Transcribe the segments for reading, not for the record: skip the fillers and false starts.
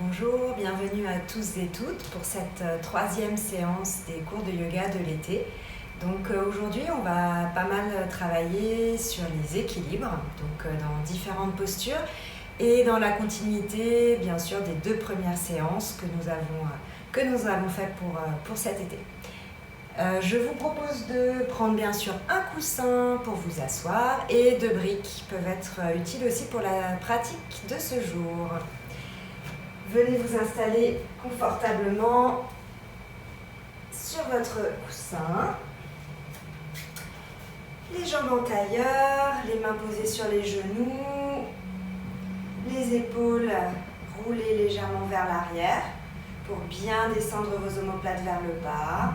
Bonjour, bienvenue à tous et toutes pour cette troisième séance des cours de yoga de l'été. Donc aujourd'hui, on va pas mal travailler sur les équilibres, dans différentes postures et dans la continuité, bien sûr, des deux premières séances que nous avons faites pour cet été. Je vous propose de prendre bien sûr un coussin pour vous asseoir et deux briques qui peuvent être utiles aussi pour la pratique de ce jour. Venez vous installer confortablement sur votre coussin. Les jambes en tailleur, les mains posées sur les genoux, les épaules roulées légèrement vers l'arrière pour bien descendre vos omoplates vers le bas.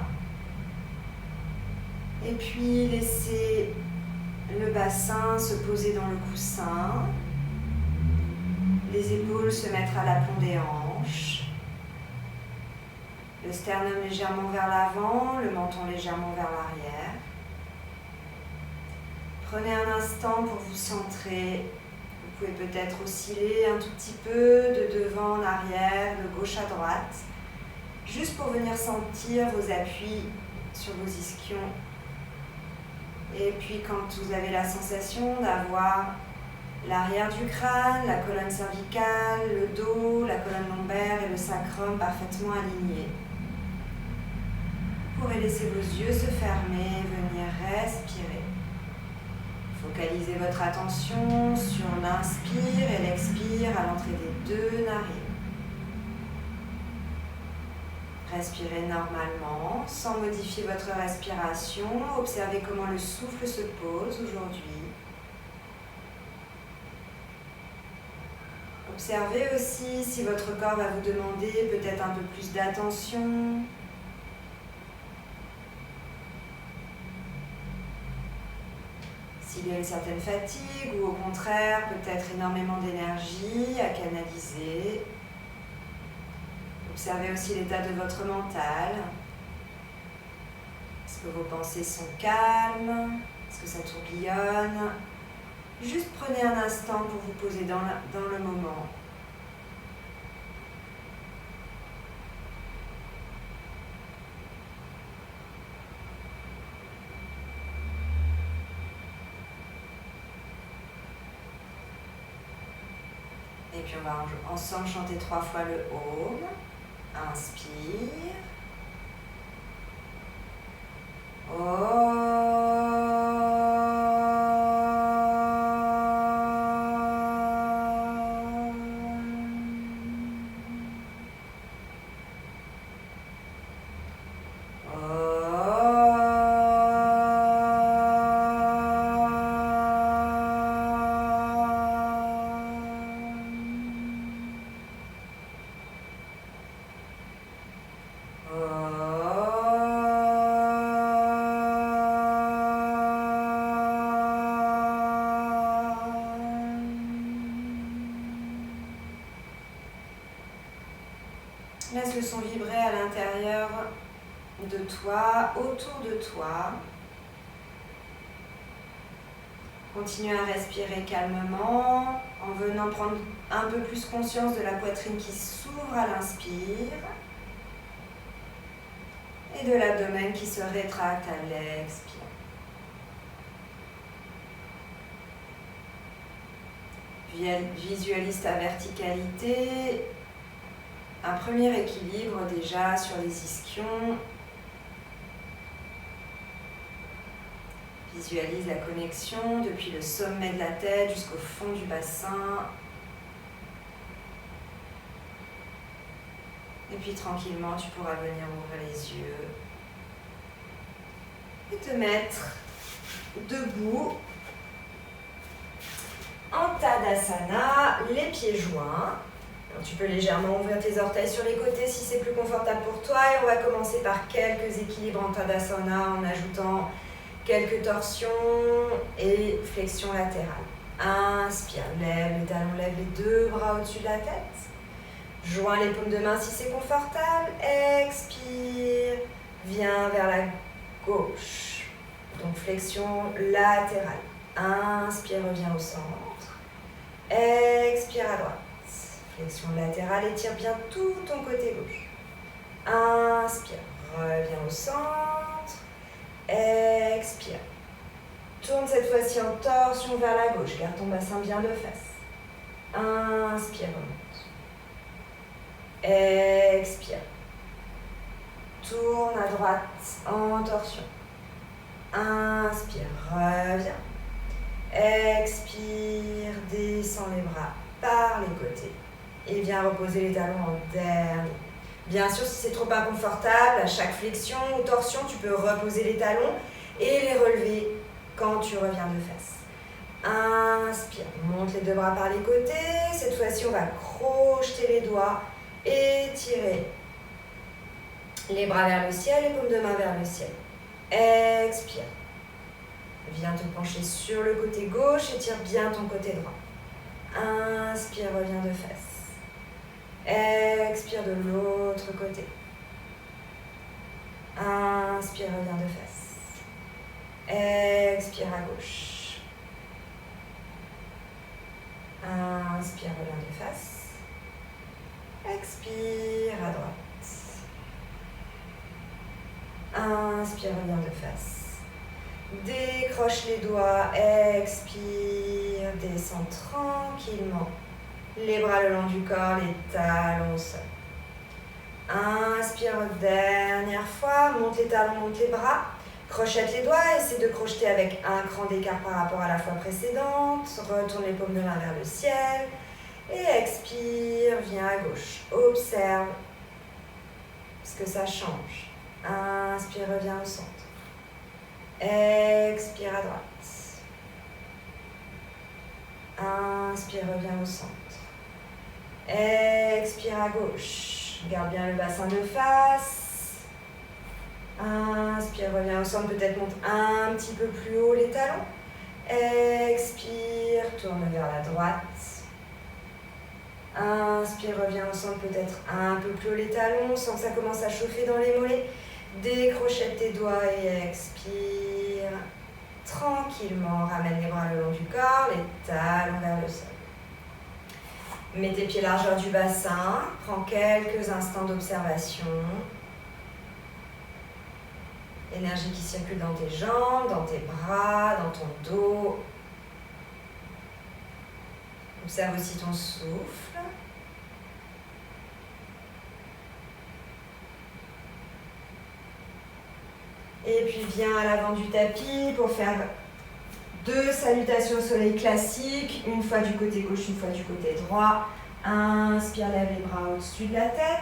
Et puis laissez le bassin se poser dans le coussin. Les épaules se mettre à l'aplomb des hanches. Le sternum légèrement vers l'avant, le menton légèrement vers l'arrière. Prenez un instant pour vous centrer. Vous pouvez peut-être osciller un tout petit peu de devant en arrière, de gauche à droite, juste pour venir sentir vos appuis sur vos ischions. Et puis quand vous avez la sensation d'avoir l'arrière du crâne, la colonne cervicale, le dos, la colonne lombaire et le sacrum parfaitement alignés, vous pourrez laisser vos yeux se fermer et venir respirer. Focalisez votre attention sur l'inspire et l'expire à l'entrée des deux narines. Respirez normalement, sans modifier votre respiration. Observez comment le souffle se pose aujourd'hui. Observez aussi si votre corps va vous demander peut-être un peu plus d'attention. S'il y a une certaine fatigue ou au contraire peut-être énormément d'énergie à canaliser. Observez aussi l'état de votre mental. Est-ce que vos pensées sont calmes? Est-ce que ça tourbillonne? Juste prenez un instant pour vous poser dans le moment. Et puis on va ensemble chanter 3 fois le Om. Inspire. Laisse le son vibrer à l'intérieur de toi, autour de toi. Continue à respirer calmement en venant prendre un peu plus conscience de la poitrine qui s'ouvre à l'inspire et de l'abdomen qui se rétracte à l'expire. Visualise ta verticalité. Un premier équilibre déjà sur les ischions. Visualise la connexion depuis le sommet de la tête jusqu'au fond du bassin. Et puis tranquillement, tu pourras venir ouvrir les yeux et te mettre debout en Tadasana, les pieds joints. Alors, tu peux légèrement ouvrir tes orteils sur les côtés si c'est plus confortable pour toi. Et on va commencer par quelques équilibres en Tadasana en ajoutant quelques torsions et flexions latérales. Inspire, lève les talons, lève les deux bras au-dessus de la tête. Joins les paumes de main si c'est confortable. Expire, viens vers la gauche. Donc flexion latérale. Inspire, reviens au centre. Expire à droite. Flexion latérale, étire bien tout ton côté gauche. Inspire, reviens au centre. Expire. Tourne cette fois-ci en torsion vers la gauche. Garde ton bassin bien de face. Inspire, remonte. Expire. Tourne à droite en torsion. Inspire, reviens. Expire, descends les bras par les côtés. Et viens reposer les talons en dernier. Bien sûr, si c'est trop inconfortable, à chaque flexion ou torsion, tu peux reposer les talons et les relever quand tu reviens de face. Inspire, monte les deux bras par les côtés. Cette fois-ci, on va crocheter les doigts, étirer les bras vers le ciel, les paumes de main vers le ciel. Expire. Viens te pencher sur le côté gauche, étire bien ton côté droit. Inspire, reviens de face. Expire de l'autre côté. Inspire, reviens de face. Expire à gauche. Inspire, reviens de face. Expire à droite. Inspire, reviens de face. Décroche les doigts, expire, descends tranquillement. Les bras le long du corps, les talons au sol. Inspire, dernière fois, monte les talons, monte les bras. Crochette les doigts, essaie de crocheter avec un cran d'écart par rapport à la fois précédente. Retourne les paumes de main vers le ciel. Et expire, viens à gauche. Observe ce que ça change. Inspire, reviens au centre. Expire à droite. Inspire, reviens au centre. Expire à gauche. Garde bien le bassin de face. Inspire, reviens au centre. Peut-être monte un petit peu plus haut les talons. Expire, tourne vers la droite. Inspire, reviens au centre. Peut-être un peu plus haut les talons. Sans que ça commence à chauffer dans les mollets. Décrochette tes doigts et expire. Tranquillement, ramène les bras le long du corps, les talons vers le sol. Mets tes pieds largeur du bassin. Prends quelques instants d'observation. Énergie qui circule dans tes jambes, dans tes bras, dans ton dos. Observe aussi ton souffle. Et puis viens à l'avant du tapis pour faire 2 salutations au soleil classiques. Une fois du côté gauche, une fois du côté droit. Inspire, lève les bras au-dessus de la tête.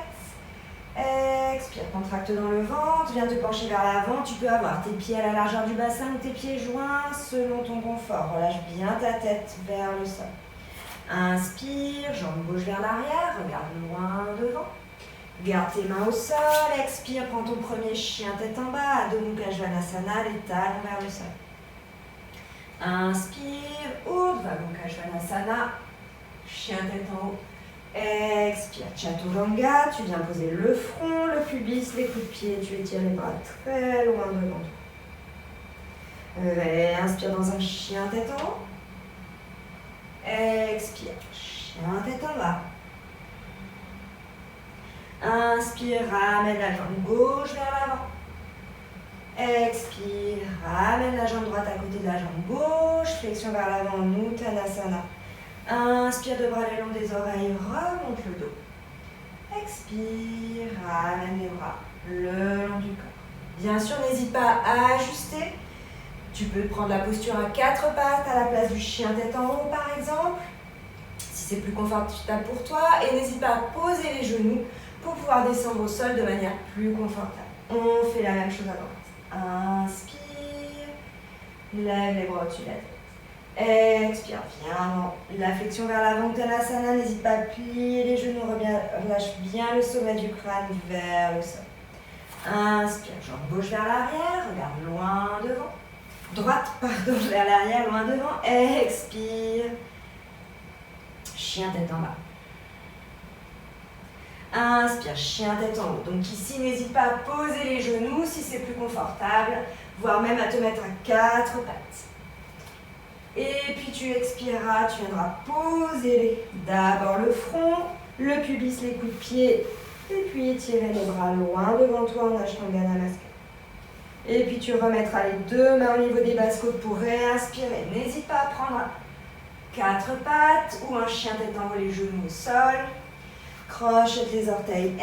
Expire, contracte dans le ventre. Viens te pencher vers l'avant. Tu peux avoir tes pieds à la largeur du bassin ou tes pieds joints selon ton confort. Relâche bien ta tête vers le sol. Inspire, jambe gauche vers l'arrière. Regarde loin devant. Garde tes mains au sol, expire, prends ton premier chien tête en bas, Adho Mukha Svanasana, les talons vers le sol. Inspire, Urdhva Mukha Svanasana, chien tête en haut. Expire, Chaturanga, tu viens poser le front, le pubis, les coups de pied, tu étires les bras très loin devant toi. Inspire dans un chien tête en haut. Expire, chien tête en bas. Inspire, ramène la jambe gauche vers l'avant. Expire, ramène la jambe droite à côté de la jambe gauche. Flexion vers l'avant, Uttanasana. Inspire de bras le long des oreilles, remonte le dos. Expire, ramène les bras le long du corps. Bien sûr, n'hésite pas à ajuster. Tu peux prendre la posture à 4 pattes à la place du chien tête en haut par exemple, si c'est plus confortable pour toi. Et n'hésite pas à poser les genoux pour pouvoir descendre au sol de manière plus confortable. On fait la même chose à droite. Inspire, lève les bras au-dessus de la tête. Expire, viens, la flexion vers l'avant, Uttanasana, n'hésite pas à plier les genoux, relâche bien le sommet du crâne vers le sol. Inspire, jambe gauche vers l'arrière, regarde loin devant. Droite, pardon, vers l'arrière, loin devant. Expire, chien tête en bas. Inspire, chien tête en haut. Donc ici, n'hésite pas à poser les genoux si c'est plus confortable, voire même à te mettre à 4 pattes. Et puis tu expireras, tu viendras poser d'abord le front, le pubis, les coups de pied. Et puis étirer les bras loin devant toi en Ashtanga Namaskar. Et puis tu remettras les deux mains au niveau des basses-côtes pour réinspirer. N'hésite pas à prendre 4 pattes ou un chien tête en haut, les genoux au sol. Crochette les orteils,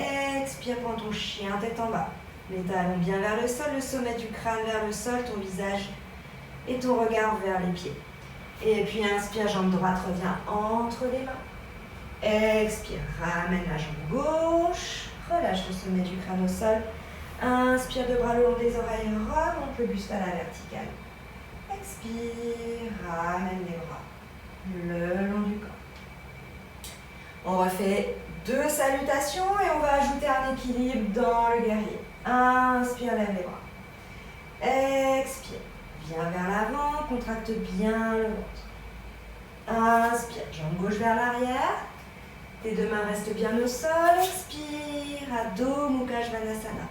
expire, prends ton chien tête en bas. Les talons bien vers le sol, le sommet du crâne vers le sol, ton visage et ton regard vers les pieds. Et puis inspire, jambe droite revient entre les mains. Expire, ramène la jambe gauche, relâche le sommet du crâne au sol. Inspire, deux bras le long des oreilles, remonte le buste à la verticale. Expire, ramène les bras le long du corps. On refait 2 salutations et on va ajouter un équilibre dans le guerrier. Inspire, lève les bras. Expire, viens vers l'avant, contracte bien le ventre. Inspire, jambe gauche vers l'arrière. Tes 2 mains restent bien au sol. Expire, Adho Mukha Svanasana.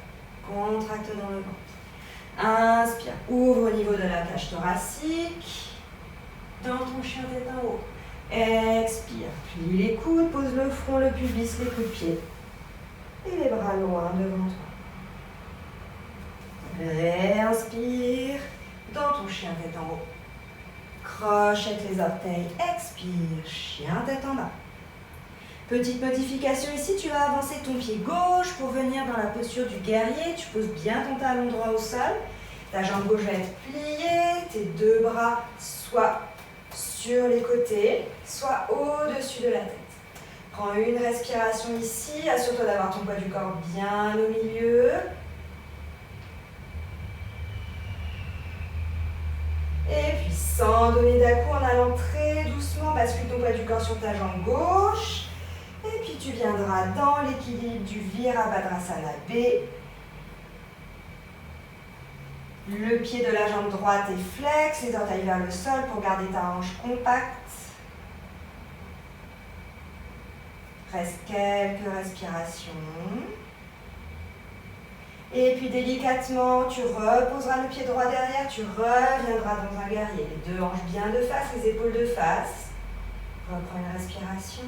Contracte dans le ventre. Inspire, ouvre au niveau de la cage thoracique. Dans ton chien tête en haut. Expire, plie les coudes, pose le front, le pubis, les coups de pied. Et les bras loin devant toi. Réinspire, dans ton chien tête en haut. Crochette les orteils, expire, chien tête en bas. Petite modification ici, tu vas avancer ton pied gauche pour venir dans la posture du guerrier. Tu poses bien ton talon droit au sol. Ta jambe gauche va être pliée, tes 2 bras soit sur les côtés, soit au-dessus de la tête. Prends une respiration ici, assure-toi d'avoir ton poids du corps bien au milieu. Et puis sans donner d'à-coup, en allant très doucement, bascule ton poids du corps sur ta jambe gauche. Et puis tu viendras dans l'équilibre du Virabhadrasana B. Le pied de la jambe droite est flex, les orteils vers le sol pour garder ta hanche compacte. Reste quelques respirations. Et puis délicatement, tu reposeras le pied droit derrière, tu reviendras dans un guerrier. Les 2 hanches bien de face, les épaules de face. Reprends une respiration.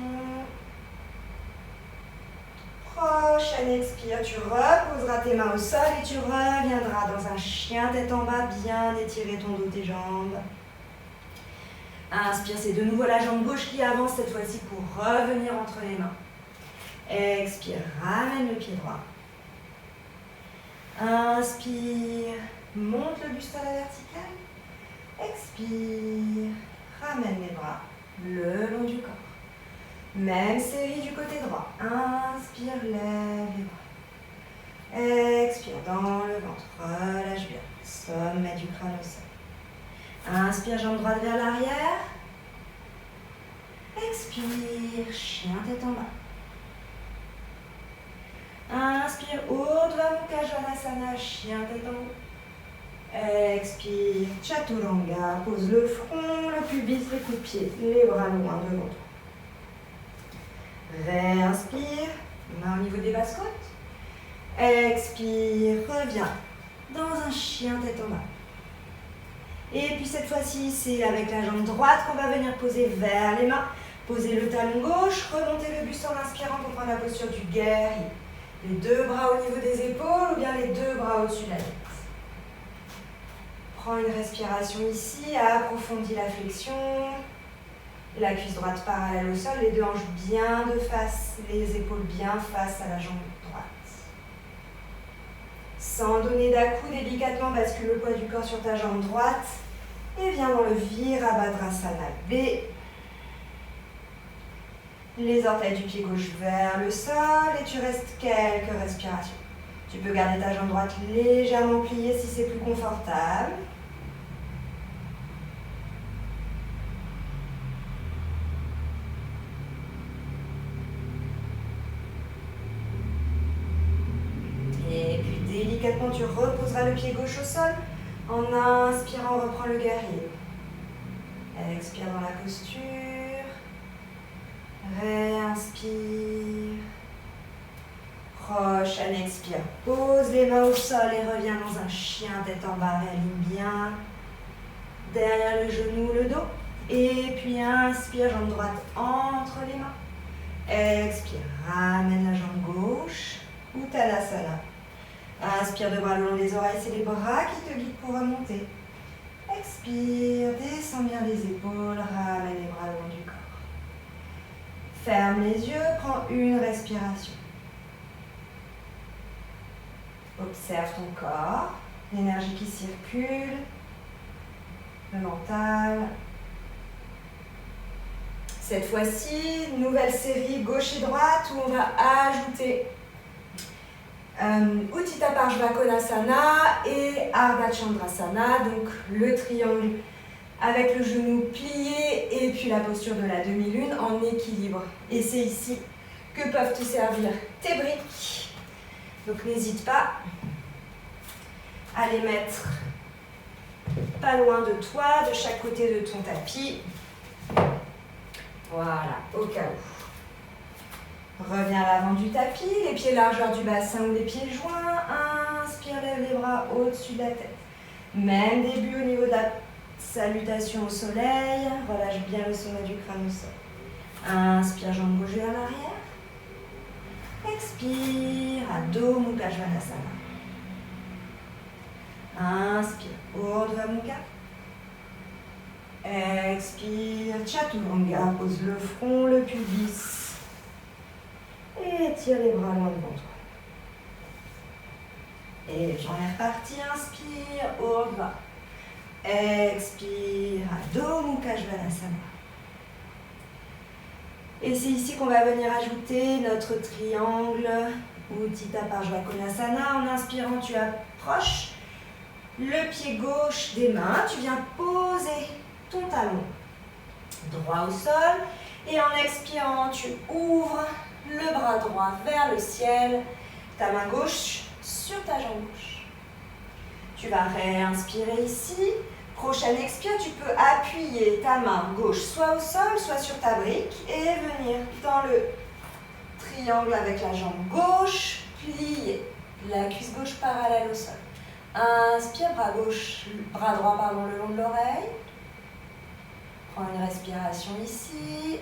Prochaine expire, tu reposeras tes mains au sol et tu reviendras dans un chien tête en bas, bien étirer ton dos, tes jambes. Inspire, c'est de nouveau la jambe gauche qui avance cette fois-ci pour revenir entre les mains. Expire, ramène le pied droit. Inspire, monte le buste à la verticale. Expire, ramène les bras le long du corps. Même série du côté droit. Inspire, lève les bras. Expire dans le ventre, relâche bien. Sommet du crâne au sol. Inspire, jambe droite vers l'arrière. Expire, chien tête en bas. Inspire, Urdhva Mukha Svanasana, chien tête en haut. Expire, Chaturanga, pose le front, le pubis, les coups de pied, les bras loin devant toi. Réinspire, main au niveau des basses-côtes. Expire, reviens dans un chien tête en bas. Et puis cette fois-ci, c'est avec la jambe droite qu'on va venir poser vers les mains. Posez le talon gauche, remontez le buste en inspirant pour prendre la posture du guerrier. Les 2 bras au niveau des épaules ou bien les 2 bras au-dessus de la tête. Prends une respiration ici, approfondis la flexion. La cuisse droite parallèle au sol, les 2 hanches bien de face, les épaules bien face à la jambe droite. Sans donner d'à-coup, délicatement bascule le poids du corps sur ta jambe droite et viens dans le Virabhadrasana B. Les orteils du pied gauche vers le sol et tu restes quelques respirations. Tu peux garder ta jambe droite légèrement pliée si c'est plus confortable. Et puis délicatement, tu reposeras le pied gauche au sol. En inspirant, reprends le guerrier. Expire dans la posture. Réinspire. Prochaine expire. Pose les mains au sol et reviens dans un chien tête en bas. Réaligne bien. Derrière le genou, le dos. Et puis inspire, jambe droite entre les mains. Expire, ramène la jambe gauche, Uttanasana. Inspire de bras le long des oreilles, c'est les bras qui te guident pour remonter. Expire, descends bien les épaules, ramène les bras le long du corps. Ferme les yeux, prends une respiration. Observe ton corps, l'énergie qui circule, le mental. Cette fois-ci, nouvelle série gauche et droite où on va ajouter Utthita Parshvakonasana et Ardha Chandrasana, donc le triangle avec le genou plié et puis la posture de la demi-lune en équilibre. Et c'est ici que peuvent te servir tes briques. Donc n'hésite pas à les mettre pas loin de toi, de chaque côté de ton tapis. Voilà, au cas où. Reviens à l'avant du tapis, les pieds largeur du bassin ou les pieds joints. Inspire, lève les bras au-dessus de la tête. Même début au niveau de la salutation au soleil. Relâche bien le sommet du crâne au sol. Inspire, jambe gauche vers l'arrière. Expire, Adho Mukha Svanasana. Inspire, Urdhva Mukha. Expire, Chaturanga, pose le front, le pubis. Et tire les bras loin devant toi. Et puis on est reparti, inspire, Urdhva. Expire, Adho Mukha Svanasana. Et c'est ici qu'on va venir ajouter notre triangle Utthita Parshvakonasana. En inspirant, tu approches le pied gauche des mains. Tu viens poser ton talon droit au sol. Et en expirant, tu ouvres le bras droit vers le ciel. Ta main gauche sur ta jambe gauche. Tu vas réinspirer ici. Prochaine expire, tu peux appuyer ta main gauche soit au sol, soit sur ta brique et venir dans le triangle avec la jambe gauche, plier la cuisse gauche parallèle au sol. Inspire, bras droit le long de l'oreille. Prends une respiration ici.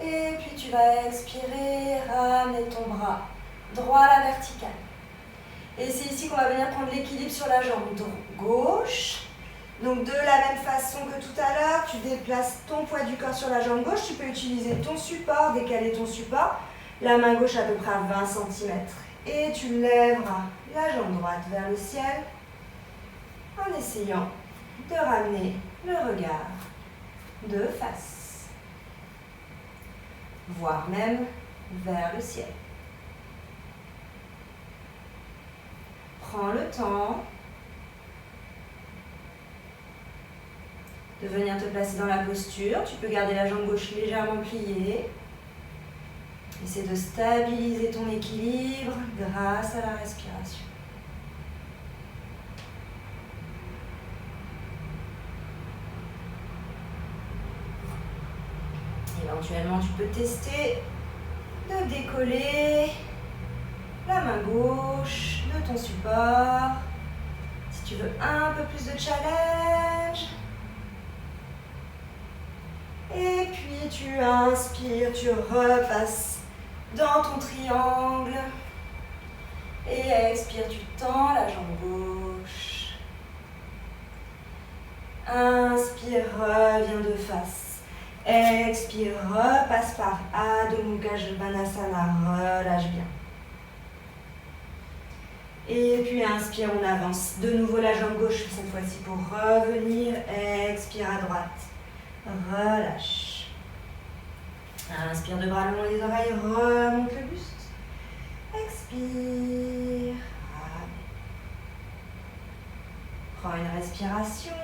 Et puis tu vas expirer, ramener ton bras droit à la verticale. Et c'est ici qu'on va venir prendre l'équilibre sur la jambe gauche. Donc de la même façon que tout à l'heure, tu déplaces ton poids du corps sur la jambe gauche. Tu peux utiliser ton support, décaler ton support. La main gauche à peu près à 20 cm. Et tu lèveras la jambe droite vers le ciel en essayant de ramener le regard de face, voire même vers le ciel. Prends le temps de venir te placer dans la posture. Tu peux garder la jambe gauche légèrement pliée. Essaie de stabiliser ton équilibre grâce à la respiration. Éventuellement, tu peux tester de décoller la main gauche de ton support. Si tu veux un peu plus de challenge. Et puis tu inspires, tu repasses dans ton triangle. Et expire, tu tends la jambe gauche. Inspire, reviens de face. Expire, repasse par Adho Mukha Svanasana, relâche bien. Et puis inspire, on avance. De nouveau la jambe gauche cette fois-ci pour revenir. Expire à droite. Relâche. Inspire de bras le long des oreilles, remonte le buste. Expire. Prends une respiration.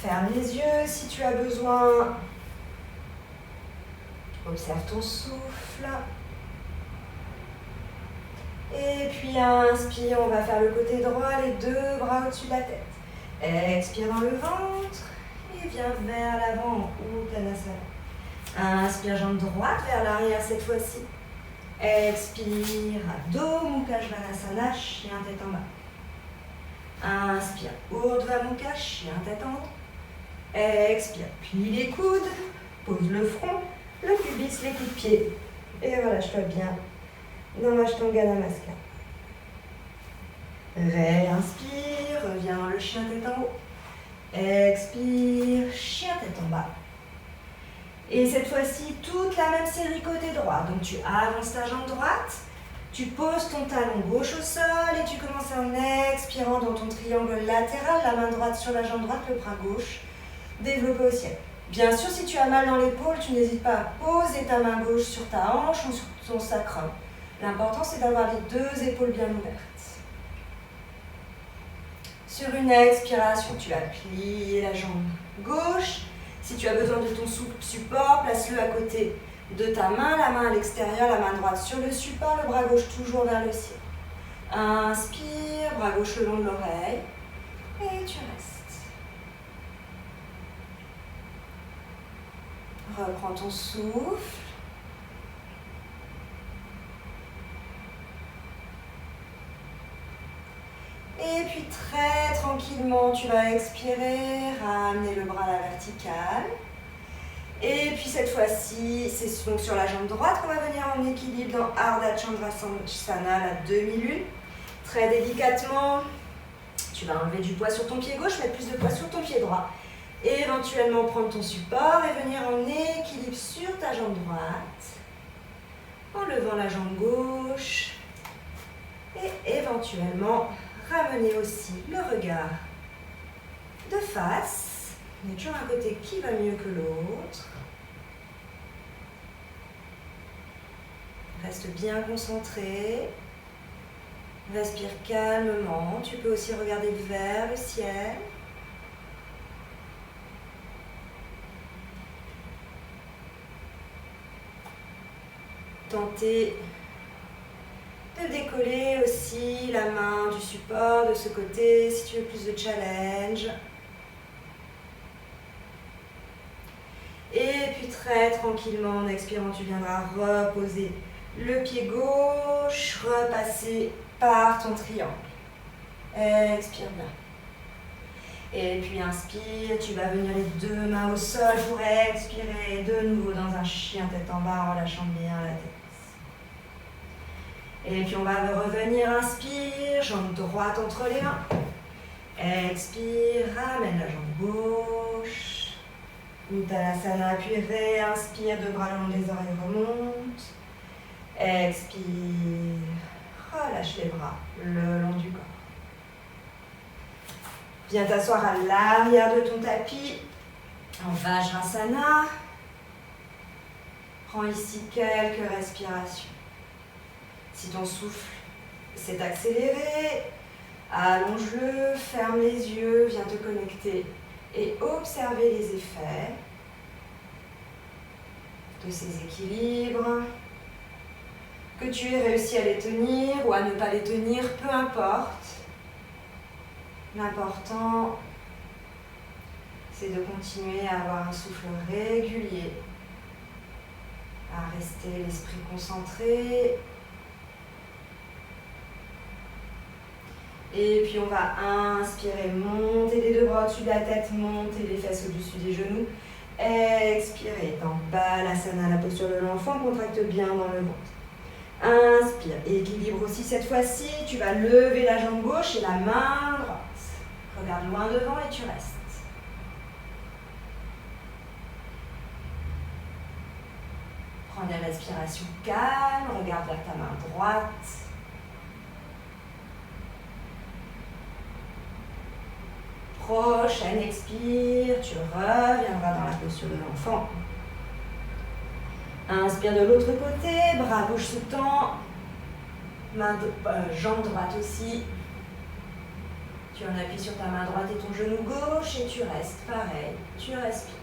Ferme les yeux si tu as besoin. Observe ton souffle. Et puis inspire, on va faire le côté droit, les deux bras au-dessus de la tête. Expire dans le ventre et viens vers l'avant, Uttanasana. Inspire, jambe droite vers l'arrière cette fois-ci. Expire, Adho Mukha Svanasana, chien tête en bas. Inspire, Urdhva Mukha, chien tête en haut. Expire, plie les coudes, pose le front, le pubis, les coups de pied. Et relâche-toi bien dans l'Ashtanga Namaskar. Réinspire, reviens dans le chien tête en haut. Expire, chien tête en bas. Et cette fois-ci, toute la même série côté droit. Donc tu avances ta jambe droite, tu poses ton talon gauche au sol et tu commences en expirant dans ton triangle latéral, la main droite sur la jambe droite, le bras gauche développé au ciel. Bien sûr, si tu as mal dans l'épaule, tu n'hésites pas à poser ta main gauche sur ta hanche ou sur ton sacrum. L'important, c'est d'avoir les deux épaules bien ouvertes. Sur une expiration, tu vas plier la jambe gauche. Si tu as besoin de ton support, place-le à côté de ta main, la main à l'extérieur, la main droite sur le support, le bras gauche toujours vers le ciel. Inspire, bras gauche le long de l'oreille et tu restes. Reprends ton souffle. Et puis très tranquillement, tu vas expirer, ramener le bras à la verticale. Et puis cette fois-ci, c'est donc sur la jambe droite qu'on va venir en équilibre dans Ardha Chandrasana, la demi-lune. Très délicatement, tu vas enlever du poids sur ton pied gauche, mettre plus de poids sur ton pied droit. Et éventuellement prendre ton support et venir en équilibre sur ta jambe droite. En levant la jambe gauche. Et éventuellement ramener aussi le regard de face. Il y a toujours un côté qui va mieux que l'autre. Reste bien concentré. Respire calmement. Tu peux aussi regarder vers le ciel. Tentez de décoller aussi la main du support de ce côté si tu veux plus de challenge. Et puis très tranquillement en expirant, tu viendras reposer le pied gauche, repasser par ton triangle. Expire bien. Et puis inspire, tu vas venir les deux mains au sol pour expirer de nouveau dans un chien tête en bas en relâchant bien la tête. Et puis on va revenir, inspire, jambe droite entre les mains. Expire, ramène la jambe gauche. Uttanasana, puis réinspire, deux bras le long des oreilles, remonte. Expire, relâche les bras le long du corps. Viens t'asseoir à l'arrière de ton tapis, en Vajrasana. Prends ici quelques respirations. Si ton souffle s'est accéléré, allonge-le, ferme les yeux, viens te connecter et observer les effets de ces équilibres. Que tu aies réussi à les tenir ou à ne pas les tenir, peu importe. L'important, c'est de continuer à avoir un souffle régulier, à rester l'esprit concentré. Et puis on va inspirer, monter les deux bras au-dessus de la tête, monter les fesses au-dessus des genoux. Expirer, dans Balasana, la posture de l'enfant, contracte bien dans le ventre. Inspire, équilibre aussi cette fois-ci, tu vas lever la jambe gauche et la main droite. Regarde loin devant et tu restes. Prends des respirations calmes, regarde vers ta main droite. Prochaine expire, tu reviendras dans la posture de l'enfant. Inspire de l'autre côté, bras gauche se tend, jambe droite aussi. Tu en appuies sur ta main droite et ton genou gauche et tu restes pareil, tu respires.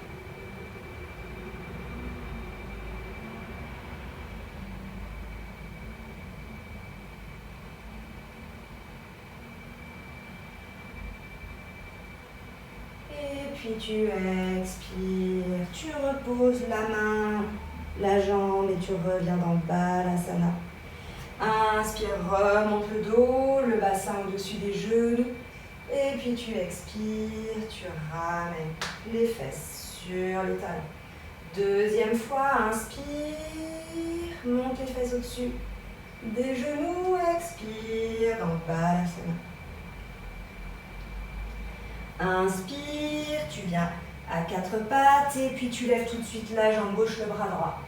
Et puis tu expires, tu reposes la main, la jambe et tu reviens dans Balasana. Inspire, remonte le dos, le bassin au-dessus des genoux. Et puis tu expires, tu ramènes les fesses sur les talons. Deuxième fois, inspire, monte les fesses au-dessus des genoux, expire dans Balasana. Inspire, tu viens à quatre pattes et puis tu lèves tout de suite la jambe gauche, le bras droit.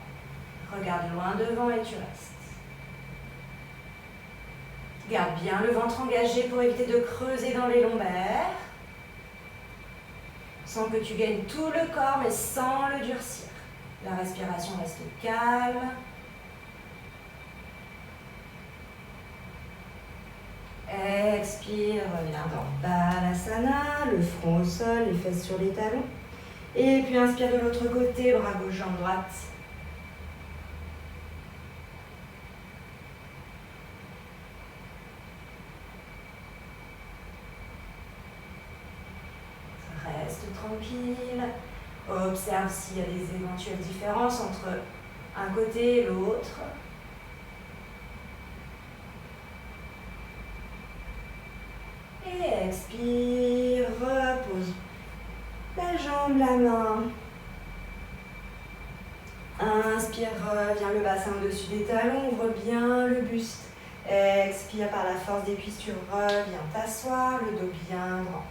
Regarde loin devant et tu restes. Garde bien le ventre engagé pour éviter de creuser dans les lombaires. Sens que tu gagnes tout le corps mais sans le durcir. La respiration reste calme. Expire, reviens dans Balasana, le front au sol, les fesses sur les talons. Et puis inspire de l'autre côté, bras gauche, jambe droite. Reste tranquille. Observe s'il y a des éventuelles différences entre un côté et l'autre. Et expire, repose la jambe, la main. Inspire, reviens le bassin au-dessus des talons, ouvre bien le buste. Expire par la force des cuisses, tu reviens t'asseoir, le dos bien droit.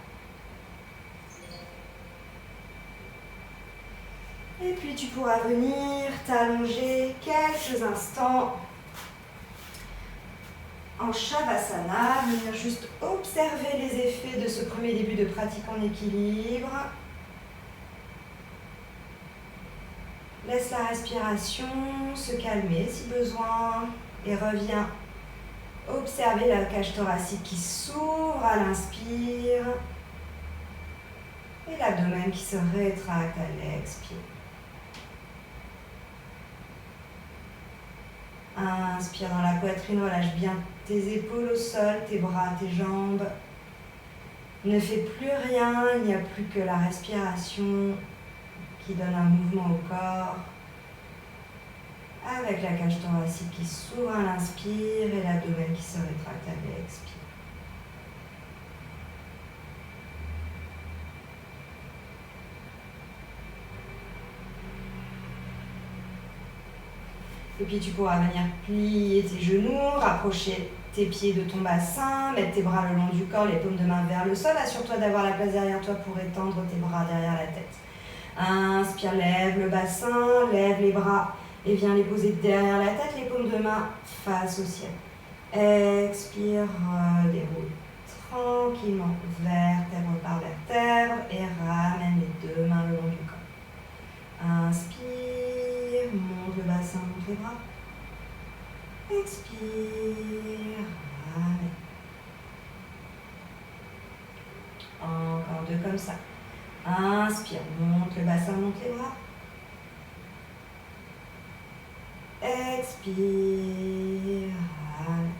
Et puis tu pourras venir t'allonger quelques instants en Shavasana, venir juste observer les effets de ce premier début de pratique en équilibre. Laisse la respiration se calmer si besoin et reviens observer la cage thoracique qui s'ouvre à l'inspire et l'abdomen qui se rétracte à l'expire. Inspire dans la poitrine, relâche bien tes épaules au sol, tes bras, tes jambes. Ne fais plus rien, il n'y a plus que la respiration qui donne un mouvement au corps. Avec la cage thoracique qui s'ouvre à l'inspire et l'abdomen qui se rétracte à l'expire. Et puis tu pourras venir plier tes genoux, rapprocher tes pieds de ton bassin, mettre tes bras le long du corps, les paumes de main vers le sol. Assure-toi d'avoir la place derrière toi pour étendre tes bras derrière la tête. Inspire, lève le bassin, lève les bras et viens les poser derrière la tête, les paumes de main face au ciel. Expire, déroule tranquillement, vertèbre par vertèbre et ramène les deux mains le long du corps. Inspire, monte le bassin, monte les bras. Expire, ramène. Encore deux comme ça. Inspire, monte le bassin, monte les bras. Expire, ramène.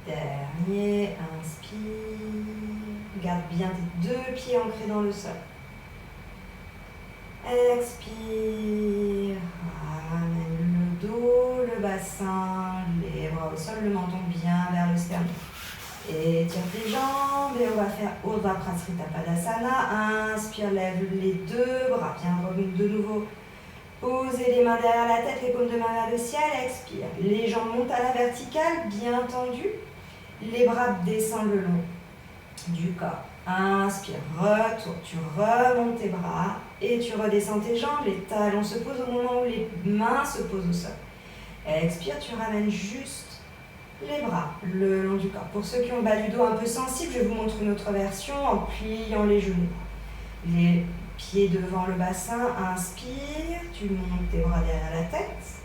Dernier, inspire. Garde bien tes deux pieds ancrés dans le sol. Expire, ramène le dos, le bassin, les bras au sol, le menton bien vers le sternum. Étire tes jambes et on va faire Urdhva Prasarita Padasana. Inspire, lève les deux bras, viens de nouveau. Posez les mains derrière la tête, les paumes de main vers le ciel. Expire, les jambes montent à la verticale, bien tendues. Les bras descendent le long du corps. Inspire, retourne, tu remontes tes bras et tu redescends tes jambes. Les talons se posent au moment où les mains se posent au sol. Expire, tu ramènes juste les bras le long du corps. Pour ceux qui ont le bas du dos un peu sensible, je vous montre une autre version en pliant les genoux. Les pieds devant le bassin, inspire, tu montes tes bras derrière la tête.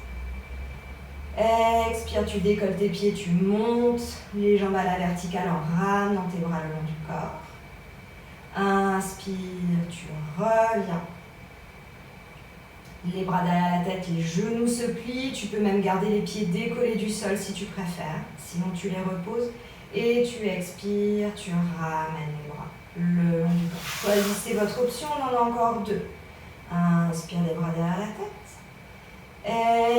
Expire, tu décolles tes pieds, tu montes les jambes à la verticale en ramenant tes bras le long du corps. Inspire, tu reviens. Les bras derrière la tête, les genoux se plient. Tu peux même garder les pieds décollés du sol si tu préfères. Sinon, tu les reposes. Et tu expires, tu ramènes les bras le long du corps. Choisissez votre option, on en a encore deux. Inspire, les bras derrière la tête.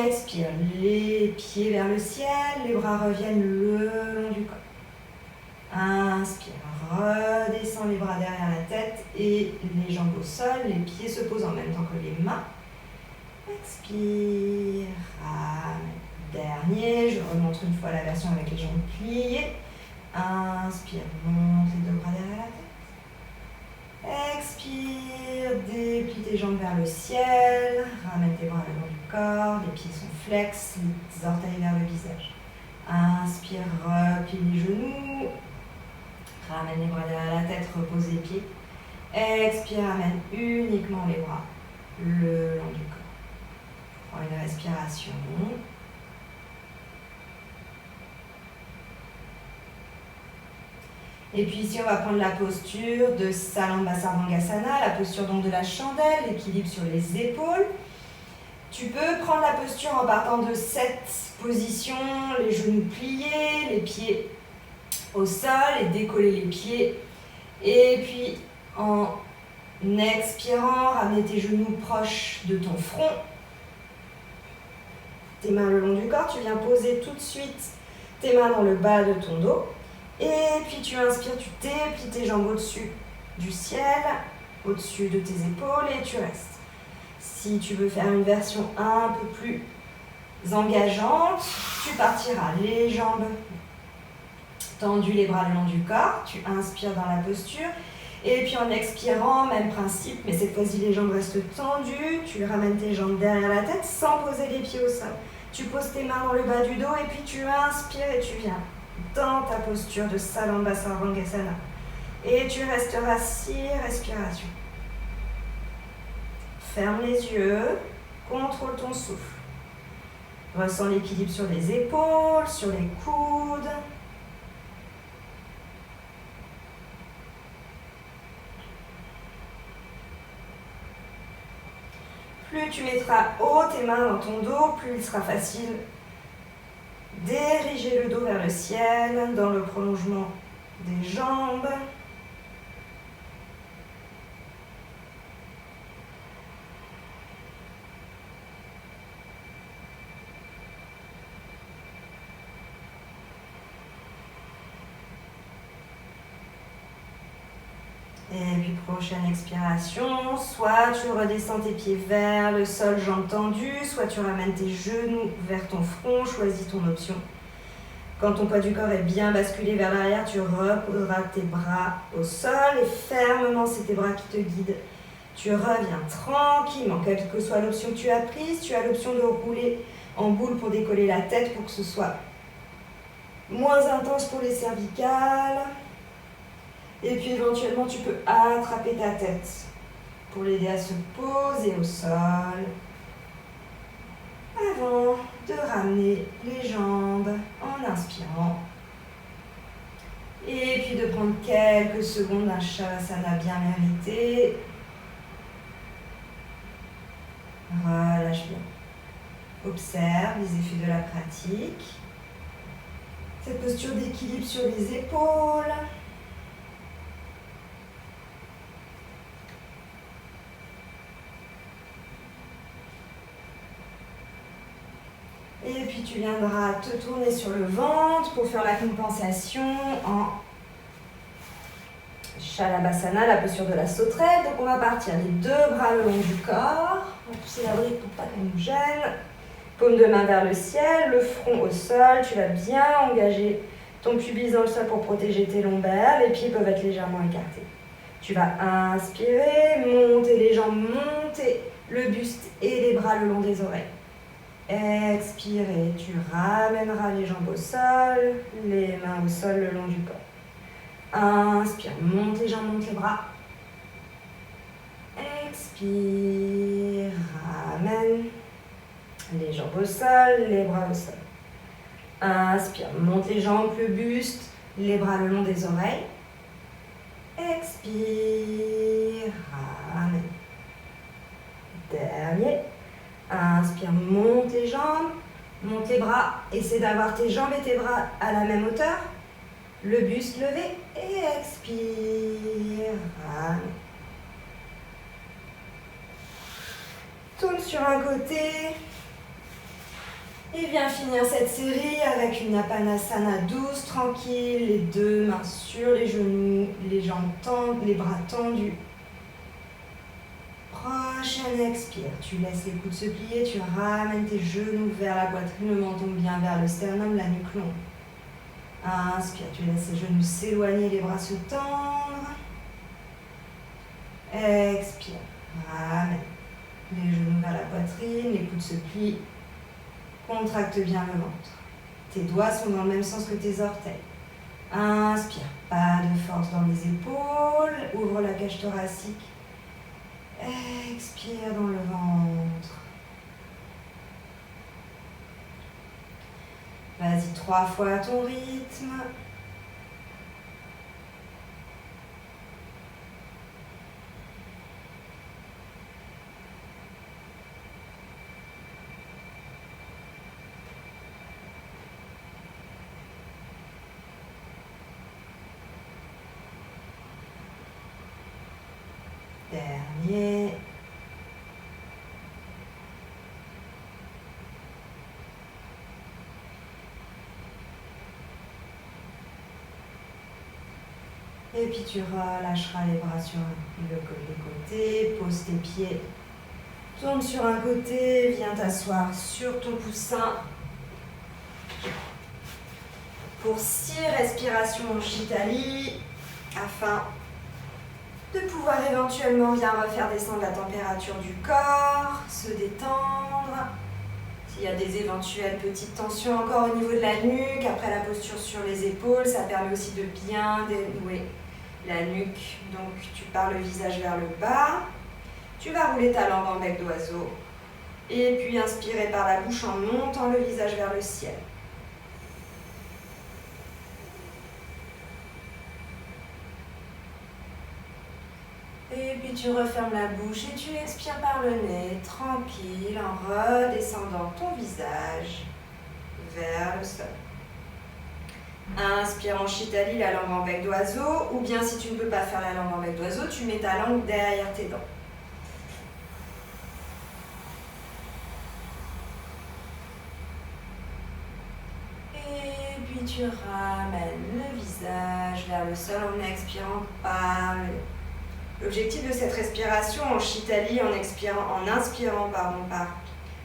Expire, les pieds vers le ciel, les bras reviennent le long du corps. Inspire, redescends les bras derrière la tête et les jambes au sol. Les pieds se posent en même temps que les mains. Expire, dernier. Je remontre une fois la version avec les jambes pliées. Inspire, monte les deux bras derrière la tête. Expire, déplie tes jambes vers le ciel. Ramène tes bras le long du corps. Les pieds sont flex, les orteils vers le visage. Inspire, replie les genoux. Ramène les bras derrière la tête, repose les pieds. Expire, ramène uniquement les bras le long du corps. Prends une respiration. Et puis ici, on va prendre la posture de Salambasarvangasana, la posture donc de la chandelle, l'équilibre sur les épaules. Tu peux prendre la posture en partant de cette position, les genoux pliés, les pieds au sol et décoller les pieds. Et puis en expirant, ramener tes genoux proches de ton front. Tes mains le long du corps, tu viens poser tout de suite tes mains dans le bas de ton dos. Et puis tu inspires, tu déplies tes jambes au-dessus du ciel, au-dessus de tes épaules et tu restes. Si tu veux faire une version un peu plus engageante, tu partiras les jambes tendues, les bras le long du corps. Tu inspires dans la posture. Et puis en expirant, même principe, mais cette fois-ci les jambes restent tendues. Tu ramènes tes jambes derrière la tête sans poser les pieds au sol. Tu poses tes mains dans le bas du dos et puis tu inspires et tu viens dans ta posture de Salambasarvangasana. Et tu resteras 6 respirations. Ferme les yeux, contrôle ton souffle. Ressens l'équilibre sur les épaules, sur les coudes. Plus tu mettras haut tes mains dans ton dos, plus il sera facile d'ériger le dos vers le ciel, dans le prolongement des jambes. Et puis prochaine expiration, soit tu redescends tes pieds vers le sol, jambes tendues, soit tu ramènes tes genoux vers ton front, choisis ton option. Quand ton poids du corps est bien basculé vers l'arrière, tu reposeras tes bras au sol et fermement, c'est tes bras qui te guident. Tu reviens tranquillement, quelle que soit l'option que tu as prise, tu as l'option de rouler en boule pour décoller la tête pour que ce soit moins intense pour les cervicales. Et puis éventuellement, tu peux attraper ta tête pour l'aider à se poser au sol. Avant de ramener les jambes en inspirant. Et puis de prendre quelques secondes d'un Shavasana bien mérité. Relâche bien. Observe les effets de la pratique. Cette posture d'équilibre sur les épaules. Et puis tu viendras te tourner sur le ventre pour faire la compensation en Shalabhasana, la posture de la sauterelle. Donc on va partir les deux bras le long du corps. On va pousser la brique pour pas qu'elle nous gêne. Paume de main vers le ciel, le front au sol. Tu vas bien engager ton pubis dans le sol pour protéger tes lombaires. Les pieds peuvent être légèrement écartés. Tu vas inspirer, monter les jambes, monter le buste et les bras le long des oreilles. Expirez, tu ramèneras les jambes au sol, les mains au sol le long du corps. Inspire, monte les jambes, monte les bras. Expire, ramène les jambes au sol, les bras au sol. Inspire, monte les jambes, le buste, les bras le long des oreilles. Expire, ramène. Dernier. Inspire, monte les jambes, monte les bras. Essaie d'avoir tes jambes et tes bras à la même hauteur. Le buste levé et expire. Ramène. Tourne sur un côté. Et viens finir cette série avec une Apanasana douce, tranquille, les deux mains sur les genoux, les jambes tendues, les bras tendus. Prochaine expire, tu laisses les coudes se plier, tu ramènes tes genoux vers la poitrine, le menton bien vers le sternum, la nuque longue. Inspire, tu laisses les genoux s'éloigner, les bras se tendre. Expire, ramène les genoux vers la poitrine, les coudes se plient. Contracte bien le ventre. Tes doigts sont dans le même sens que tes orteils. Inspire, pas de force dans les épaules, ouvre la cage thoracique. Expire dans le ventre. Vas-y 3 fois à ton rythme. Dernier. Et puis tu relâcheras les bras sur les côtés, pose tes pieds, tourne sur un côté, viens t'asseoir sur ton coussin. Pour 6 respirations en Shitali, afin de pouvoir éventuellement bien refaire descendre la température du corps, se détendre. S'il y a des éventuelles petites tensions encore au niveau de la nuque, après la posture sur les épaules, ça permet aussi de bien dénouer la nuque. Donc tu pars le visage vers le bas, tu vas rouler ta langue en bec d'oiseau et puis inspirer par la bouche en montant le visage vers le ciel. Et puis tu refermes la bouche et tu expires par le nez, tranquille, en redescendant ton visage vers le sol. Inspire en Shitali, la langue en bec d'oiseau, ou bien si tu ne peux pas faire la langue en bec d'oiseau, tu mets ta langue derrière tes dents. Et puis tu ramènes le visage vers le sol en expirant par le nez. L'objectif de cette respiration en Shitali, en inspirant par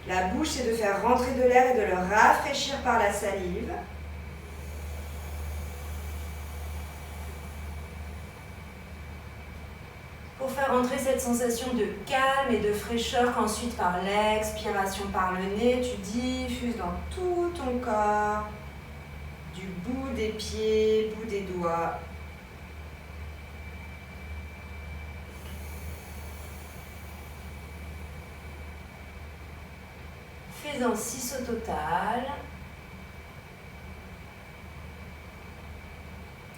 la bouche, c'est de faire rentrer de l'air et de le rafraîchir par la salive. Pour faire entrer cette sensation de calme et de fraîcheur qu'ensuite par l'expiration par le nez, tu diffuses dans tout ton corps, du bout des pieds, bout des doigts. Fais-en 6 au total.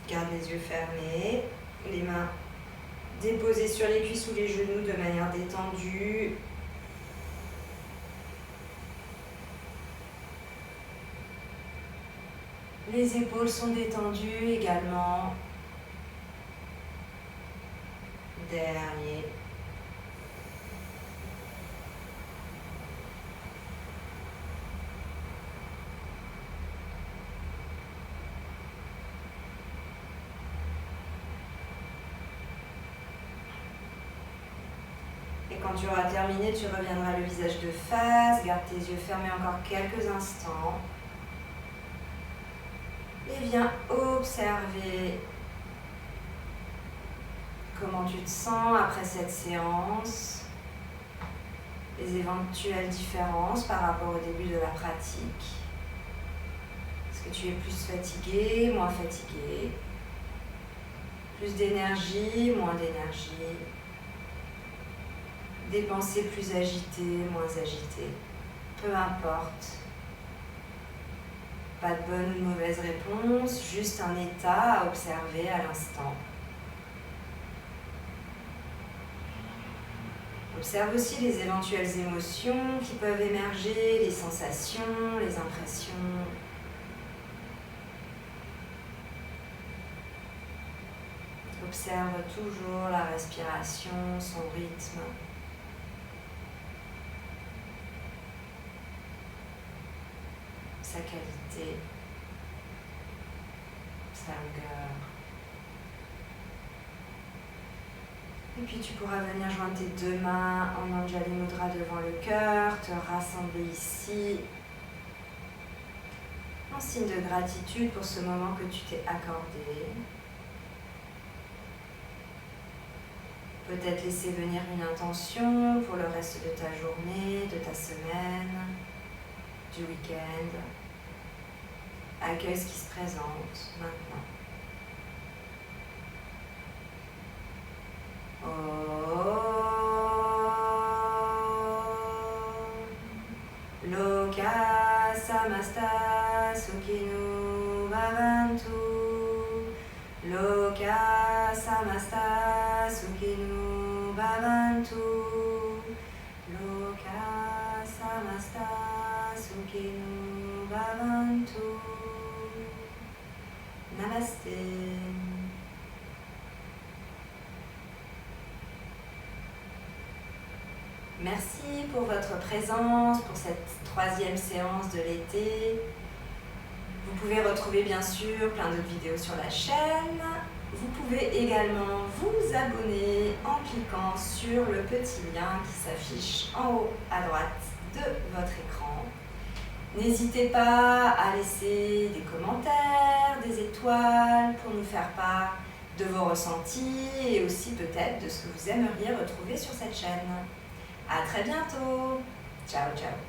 Garde les yeux fermés, les mains déposées sur les cuisses ou les genoux de manière détendue. Les épaules sont détendues également. Dernier. Et quand tu auras terminé, tu reviendras le visage de face, garde tes yeux fermés encore quelques instants. Et viens observer comment tu te sens après cette séance, les éventuelles différences par rapport au début de la pratique. Est-ce que tu es plus fatigué, moins fatigué? Plus d'énergie, moins d'énergie? Des pensées plus agitées, moins agitées? Peu importe. Pas de bonne ou de mauvaise réponse, juste un état à observer à l'instant. Observe aussi les éventuelles émotions qui peuvent émerger, les sensations, les impressions. Observe toujours la respiration, son rythme. sa qualité, sa longueur. Et puis tu pourras venir joindre tes deux mains en Anjali Mudra devant le cœur, te rassembler ici, en signe de gratitude pour ce moment que tu t'es accordé. Peut-être laisser venir une intention pour le reste de ta journée, de ta semaine, du week-end. Accueille ce qui se présente maintenant. Loka samasta sukhino bhavantu. Loka samasta sukhino bhavantu. Loka samasta sukhino bhavantu. Namaste. Merci pour votre présence, pour cette troisième séance de l'été. Vous pouvez retrouver bien sûr plein d'autres vidéos sur la chaîne. Vous pouvez également vous abonner en cliquant sur le petit lien qui s'affiche en haut à droite de votre écran. N'hésitez pas à laisser des commentaires, des étoiles pour nous faire part de vos ressentis et aussi peut-être de ce que vous aimeriez retrouver sur cette chaîne. À très bientôt. Ciao, ciao.